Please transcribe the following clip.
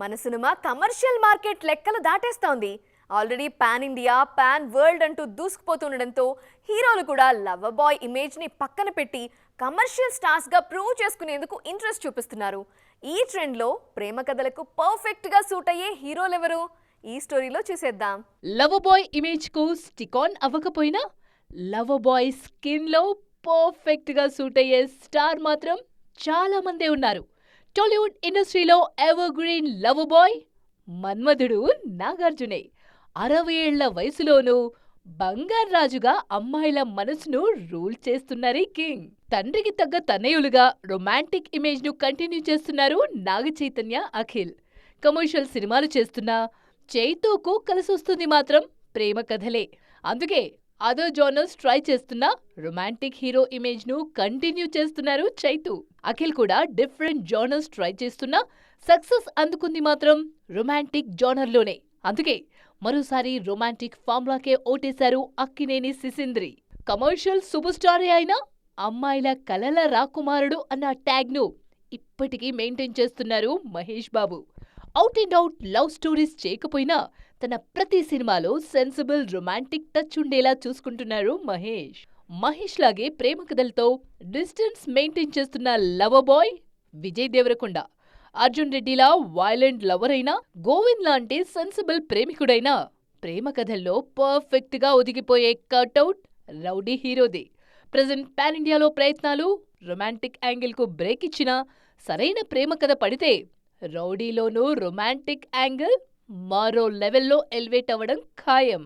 మన cinema commercial market లెక్కలు దాటేస్తోంది. Already pan India, pan world అంటూ దూసుకుపోతుండడంతో హీరోలు కూడా లవర్ బాయ్ ఇమేజ్ని పక్కన పెట్టి కమర్షియల్ స్టార్స్గా ప్రూవ్ చేసుకునేందుకు ఇంట్రెస్ట్ చూపిస్తున్నారు. ఈ ట్రెండ్లో ప్రేమ కథలకు పర్ఫెక్ట్గా సూట్ అయ్యే హీరోలెవరు? ఈ స్టోరీలో చూసేద్దాం. లవర్ బాయ్ ఇమేజ్ కు స్టిక్ ఆన్ అవ్వకపోయినా లవర్ బాయ్ స్కిన్ లో పర్ఫెక్ట్ గా సూట్ అయ్యే స్టార్ మాత్రం చాలా మందే ఉన్నారు. టాలీవుడ్ ఇండస్ట్రీలో ఎవర్ గ్రీన్ లవర్ బాయ్ మన్మధుడు నాగార్జునే. 60 ఏళ్ల వయసులోనూ బంగారు రాజుగా అమ్మాయిల మనసును రూల్ చేస్తున్నారు ఈ కింగ్. తండ్రికి తగ్గ తనయులుగా రొమాంటిక్ ఇమేజ్ ను కంటిన్యూ చేస్తున్నారు నాగ చైతన్య, అఖిల్. కమర్షియల్ సినిమాలు చేస్తున్నా చైతూకు కలిసొస్తుంది మాత్రం ప్రేమ కథలే. అందుకే అదర్ జోనర్స్ ట్రై చేస్తున్నా రొమాంటిక్ హీరో ఇమేజ్ ను కంటిన్యూ చేస్తున్నారు చైతూ. అఖిల్ కూడా డిఫరెంట్ జోనర్స్ ట్రై చేస్తున్నా సక్సెస్ అందుకుంది మాత్రం రొమాంటిక్ జోనర్లోనే. అందుకే మరోసారి రొమాంటిక్ ఫార్ములాకే ఓటేశారు అక్కినేని సిసింద్రి. కమర్షియల్ సూపర్ స్టారే అయినా అమ్మాయిల కలల రాకుమారుడు అన్న ట్యాగ్ ను ఇప్పటికీ మెయింటైన్ చేస్తున్నారు Mahesh Babu. Out and out love stories చేయకపోయినా తన ప్రతి సినిమాలో సెన్సిబుల్ రొమాంటిక్ టచ్ ఉండేలా చూసుకుంటున్నారు మహేష్. మహేష్ లాగే ప్రేమ కథలతో డిస్టెన్స్ మెయింటైన్ చేస్తున్న లవర్ బాయ్ విజయ్ దేవరకొండ. అర్జున్ రెడ్డిలా వైలెంట్ లవర్ అయినా, గోవింద్ లాంటి సెన్సిబుల్ ప్రేమికుడైనా ప్రేమ కథల్లో పర్ఫెక్ట్ గా ఒదిగిపోయే కట్అవుట్ రౌడీ హీరోదే. ప్రెజెంట్ పాన్ ఇండియాలో ప్రయత్నాలు రొమాంటిక్ యాంగిల్ కు బ్రేక్ ఇచ్చినా సరైన ప్రేమ కథ పడితే రౌడీలోనూ రొమాంటిక్ యాంగిల్ మరో లెవెల్లో ఎలివేట్ అవ్వడం ఖాయం.